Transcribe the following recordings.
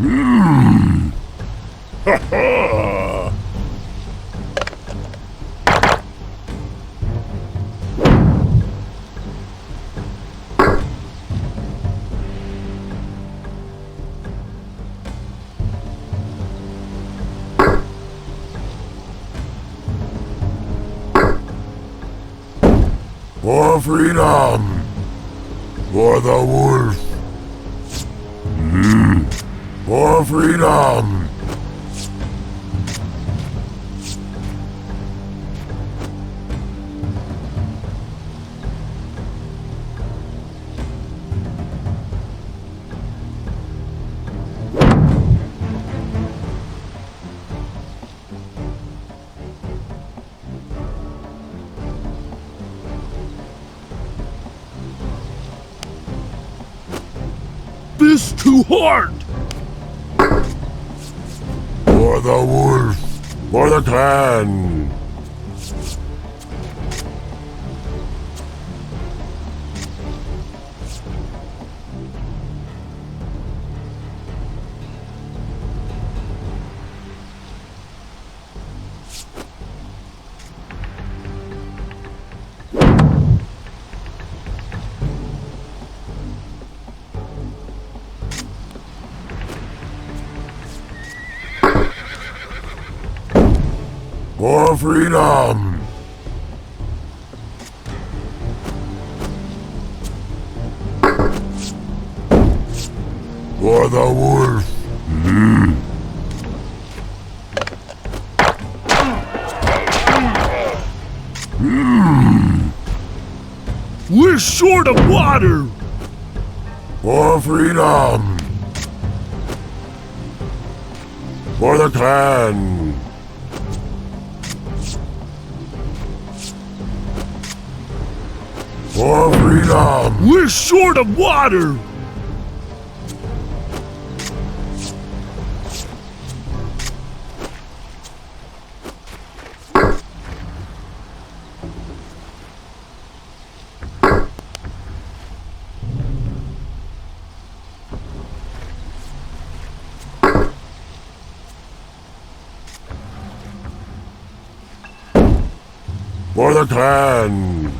Ha ha! For freedom! For the wolf! For freedom! This too hard! For the wolf! For the clan! For freedom! For the wolf! We're short of water! For freedom! For the clan! For freedom! We're short of water! For the clan!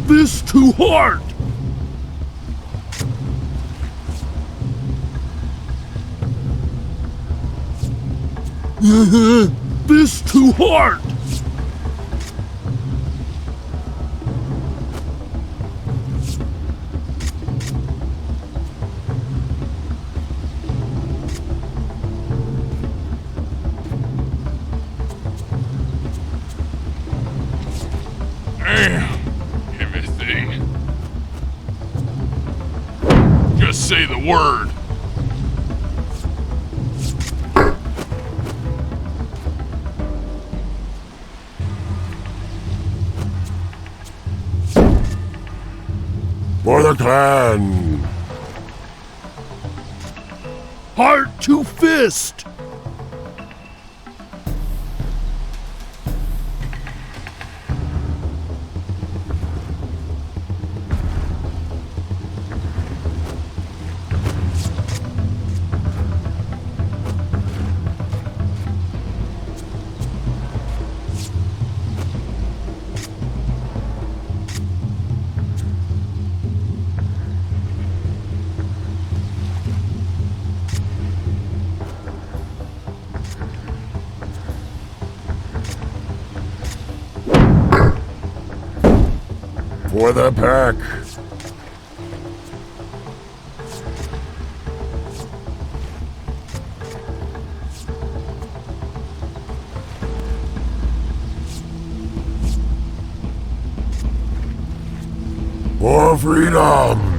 This too hard! This too hard! Just say the word. For the clan! Heart to fist! For the pack! For freedom!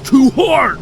to heart!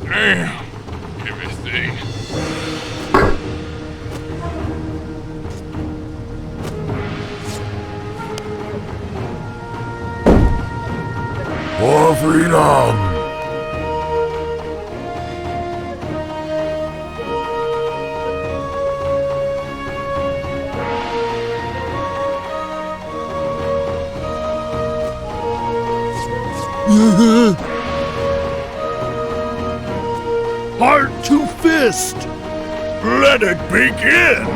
Damn. Give me thing. For freedom! Heart to fist! Let it begin!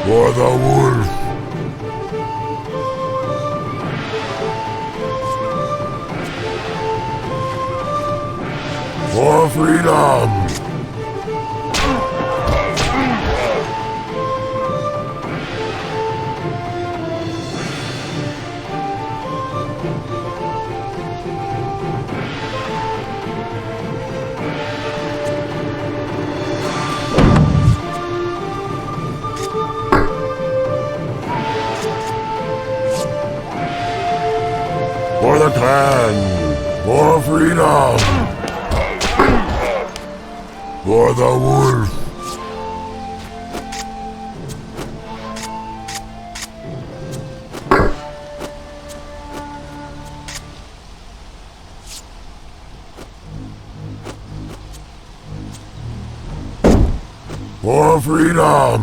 For the wolf! For freedom! For the clan! For freedom! For the wolf! For freedom!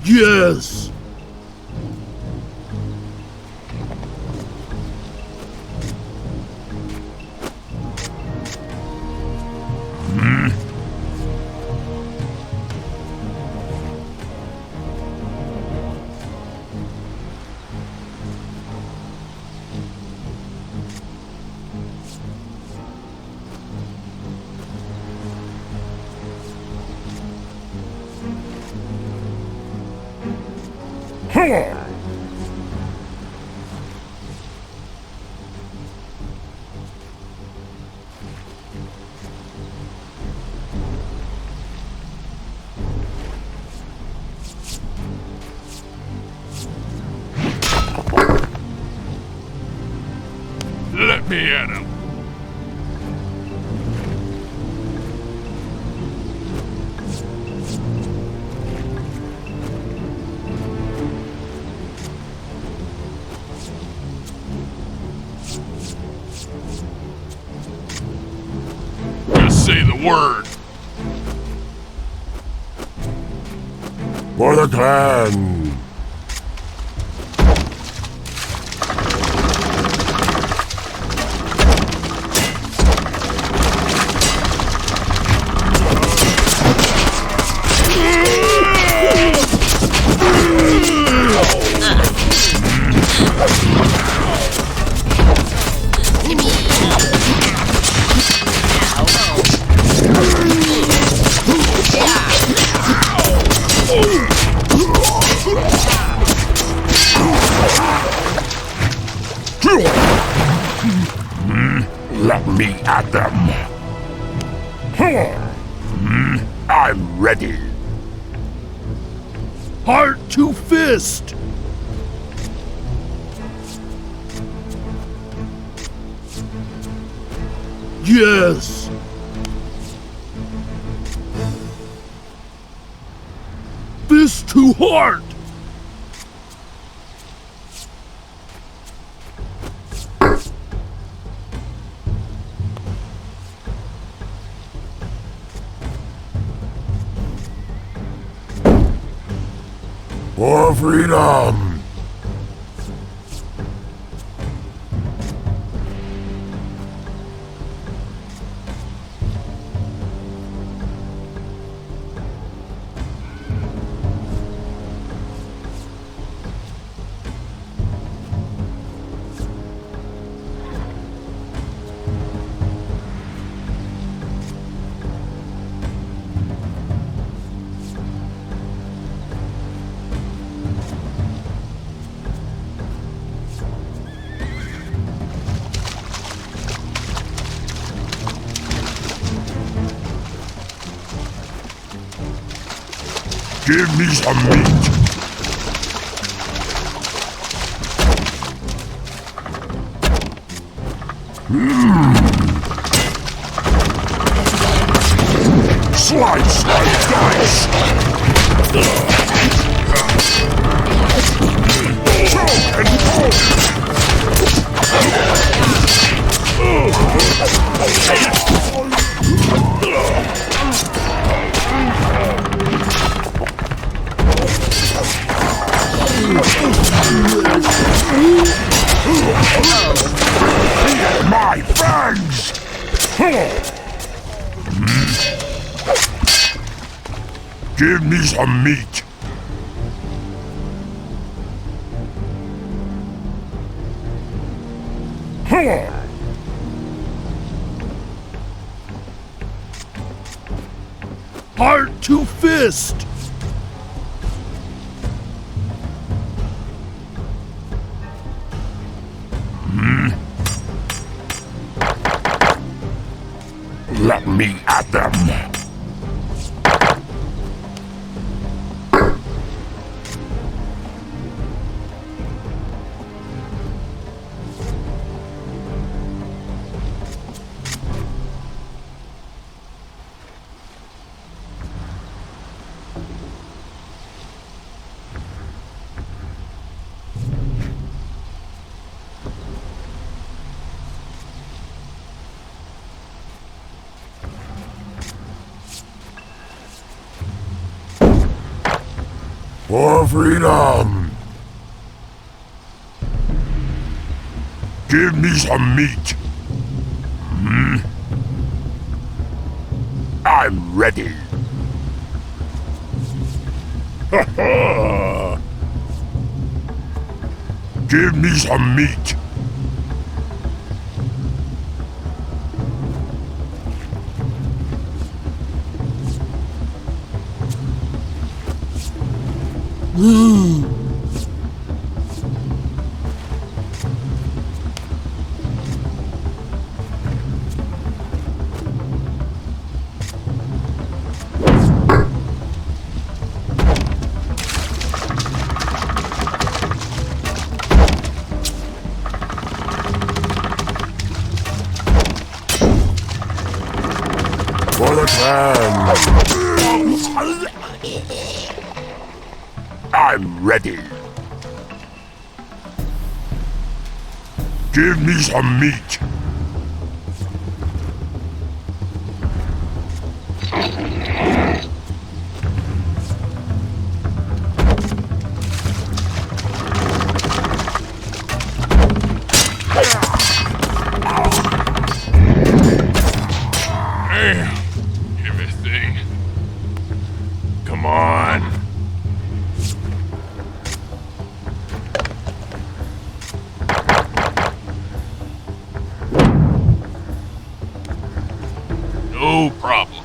Yes! Let me at him. Just say the word. For the clan! Let me at them. I'm ready. Heart to fist! Yes! Fist to heart! For freedom! Give me some meat! Slice like dice! Choke and poke! My fangs! Give me some meat. Heart to fist! Let me at them. For freedom! Give me some meat. I'm ready. Give me some meat. For the clan! I'm ready. Give me some meat. Damn. Give me a thing. Come on. No problem.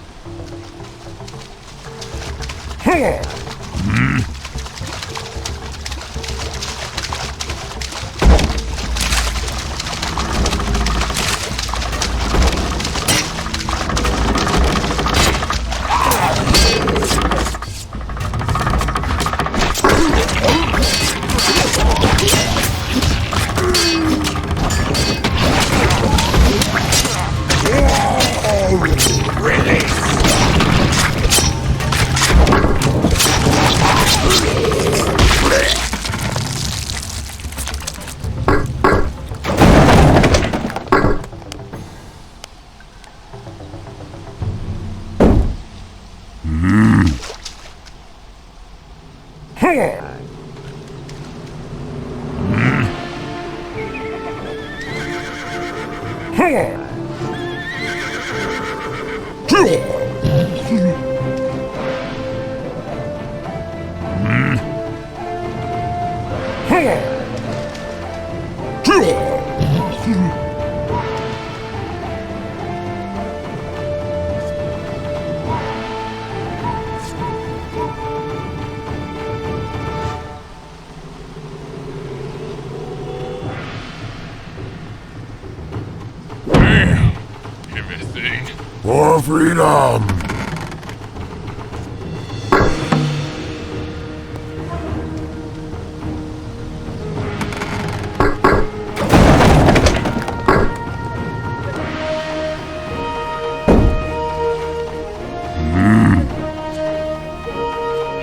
For freedom!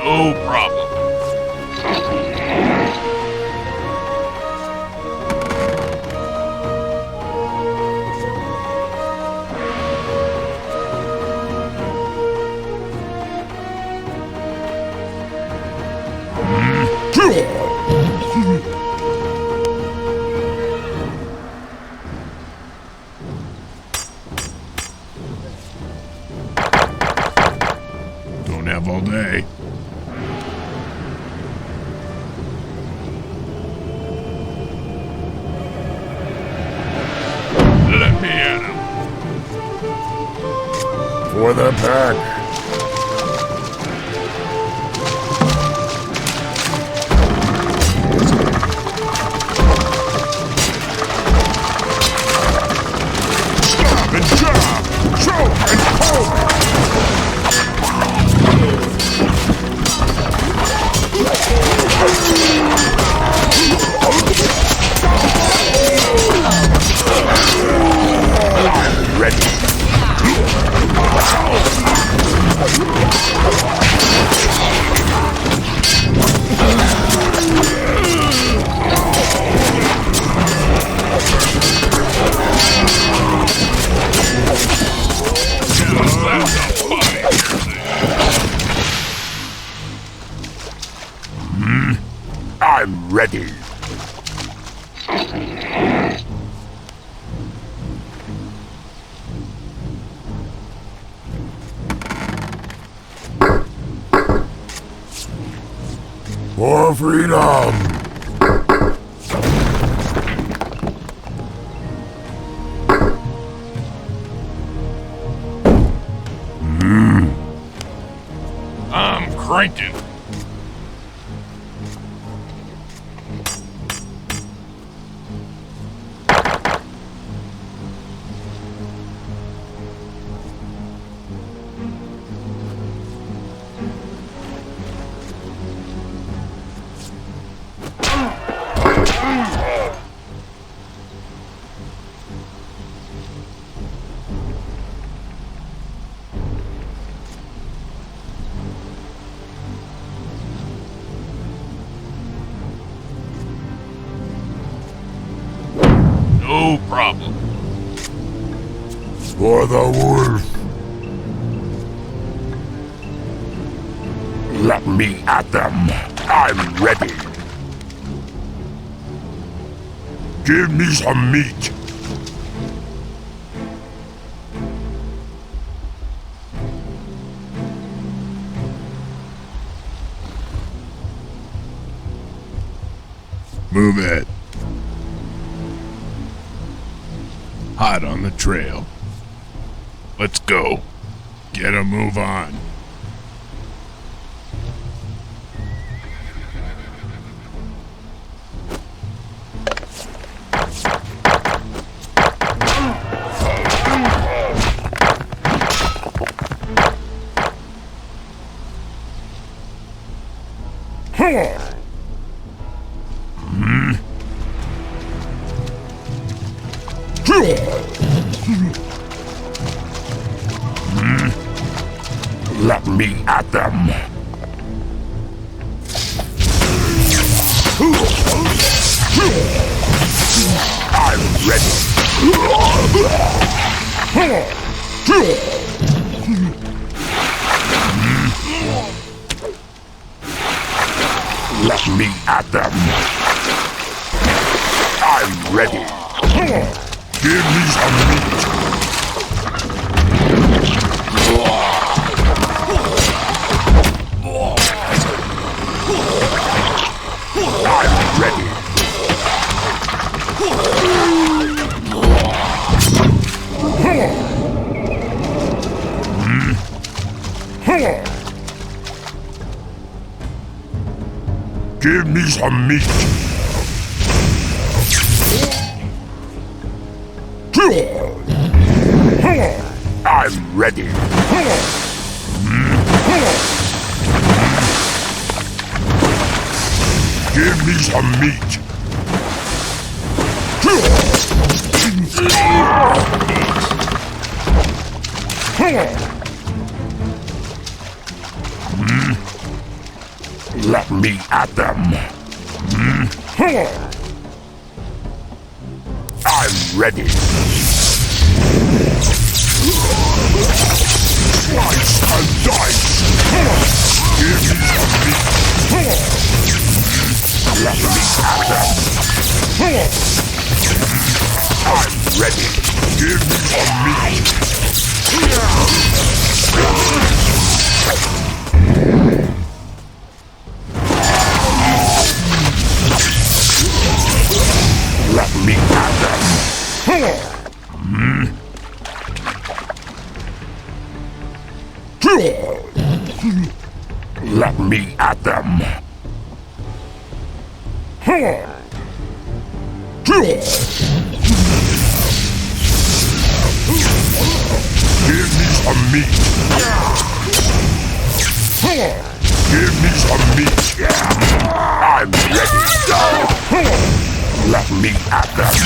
No problem. Don't have all day. Let me at him. For the pack! Stab and jab! Choke and poke! I'm ready. For freedom! I'm cranking. No problem. For the wolf! Let me at them! I'm ready! Give me some meat! Move it. Hot on the trail. Let's go. Get a move on. Let me at them! I'm ready! Let me at them! I'm ready! Give me some meat! I'm ready! Give me some meat! I'm ready. Give me some meat. Let me at them. I'm ready. Slice and dice. Give me some meat. Let me at them. I'm ready. Give me some meat. Let me at them. Let me at them. Give me some meat. Give me some meat. I'm ready. Let me at them.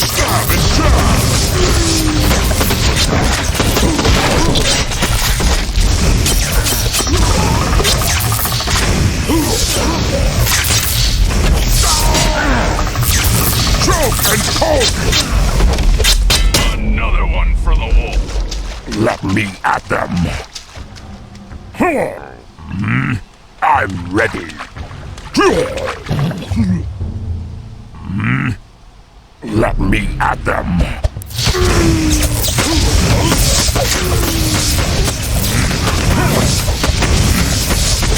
Stab and jab. Choke and poke! Another one for the wolf. Let me at them. I'm ready. Let me at them.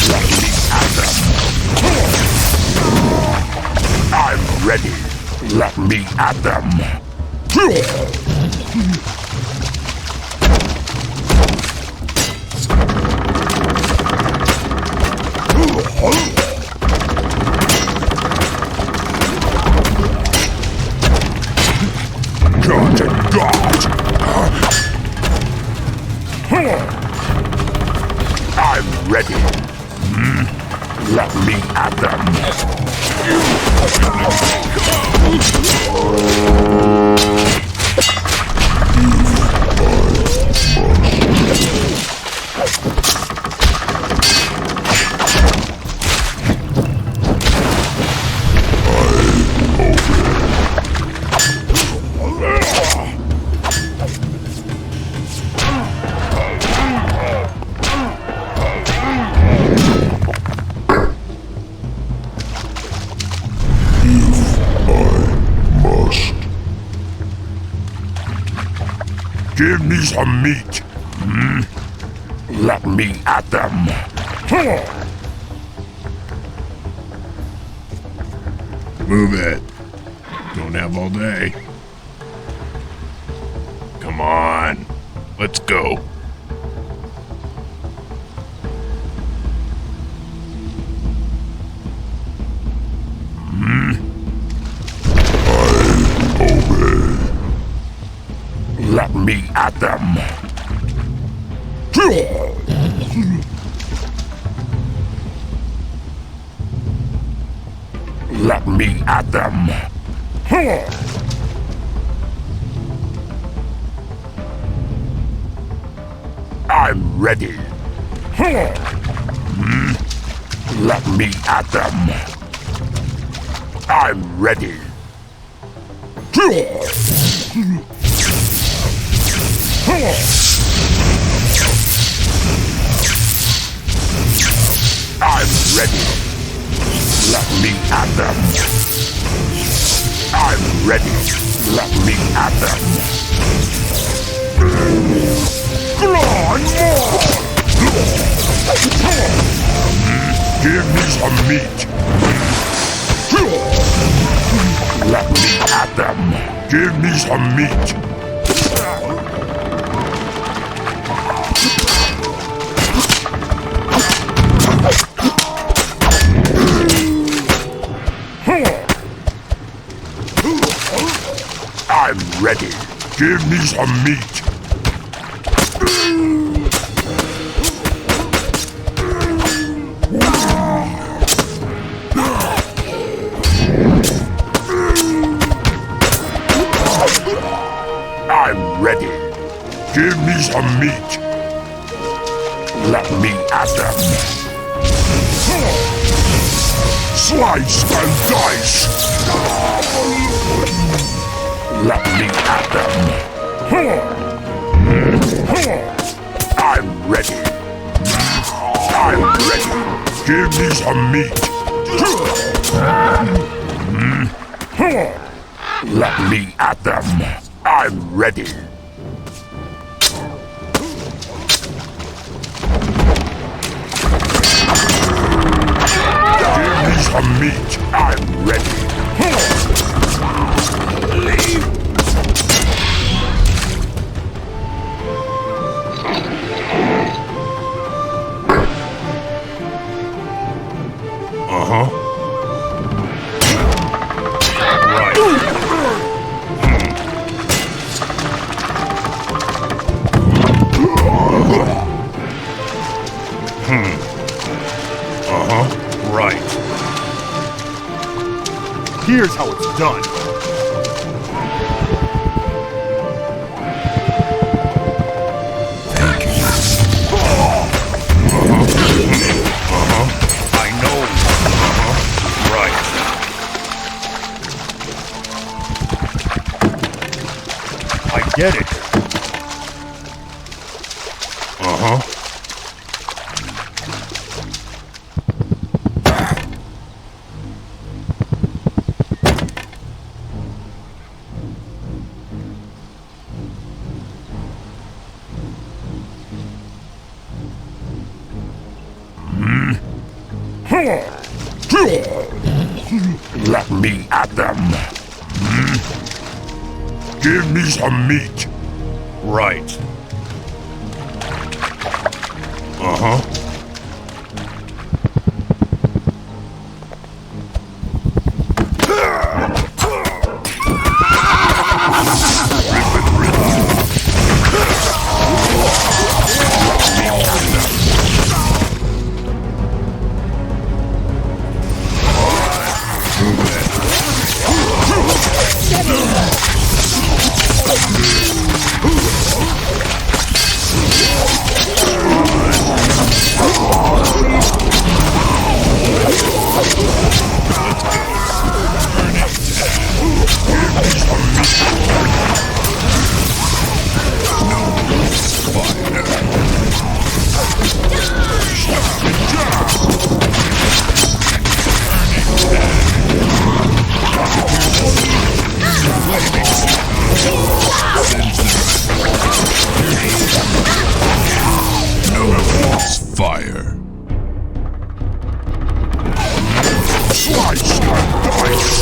Let me at them. I'm ready. Let me at them. God and God! I'm ready. Let me at them. Give me some meat. Let me at them. Move it. Don't have all day. Come on. Let's go. Let me at them. Let me at them. I'm ready. Let me at them. I'm ready. I'm ready. Let me at them. I'm ready. Let me at them. Come more! Give me some meat. Let me at them. Give me some meat. Give me some meat. I'm ready. Give me some meat. Let me at them. Slice and dice. Let me at them. I'm ready. I'm ready. Give me some meat. Let me at them. I'm ready. Give me some meat. I'm ready. Leave. Uh-huh. Right. Uh-huh. Right. Here's how it's done. Thank you. I know. Right. I get it. Uh-huh. Let me at them. Give me some meat. Right. Uh-huh. Fire. Slice and dice.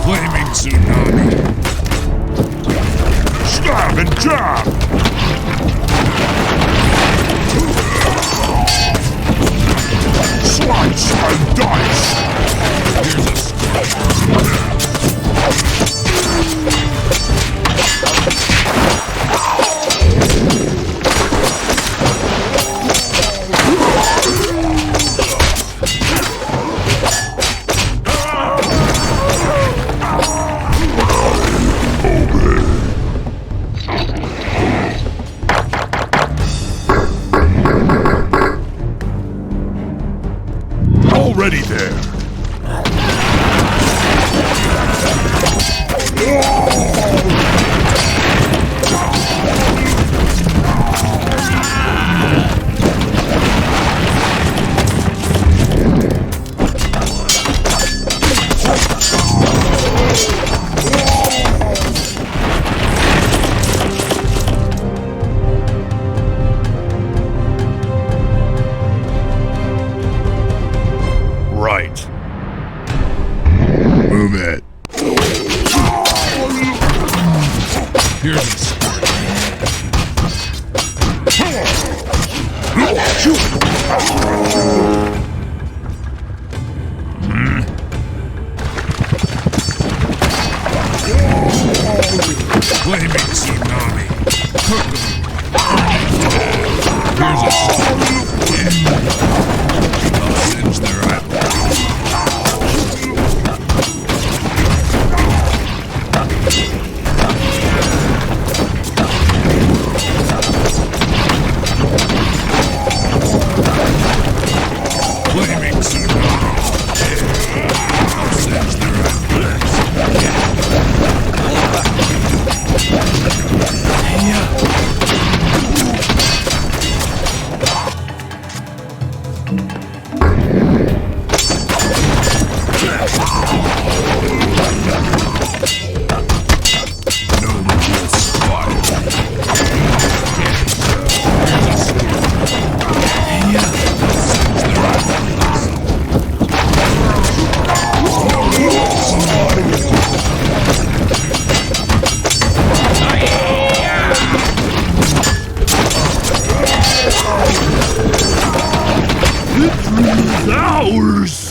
Flaming tsunami. Stab and jab! Slice and dice! Here's a Already there! Right. move it. Here's a start. Flaming tsunami. Cook 'em. Here's a start. I'll singe their eyeballs. Flaming tsunami. I'll singe their eyeballs. No real spot. Here's a storm. I'll singe their eyeballs. No real spot. Victory is ours!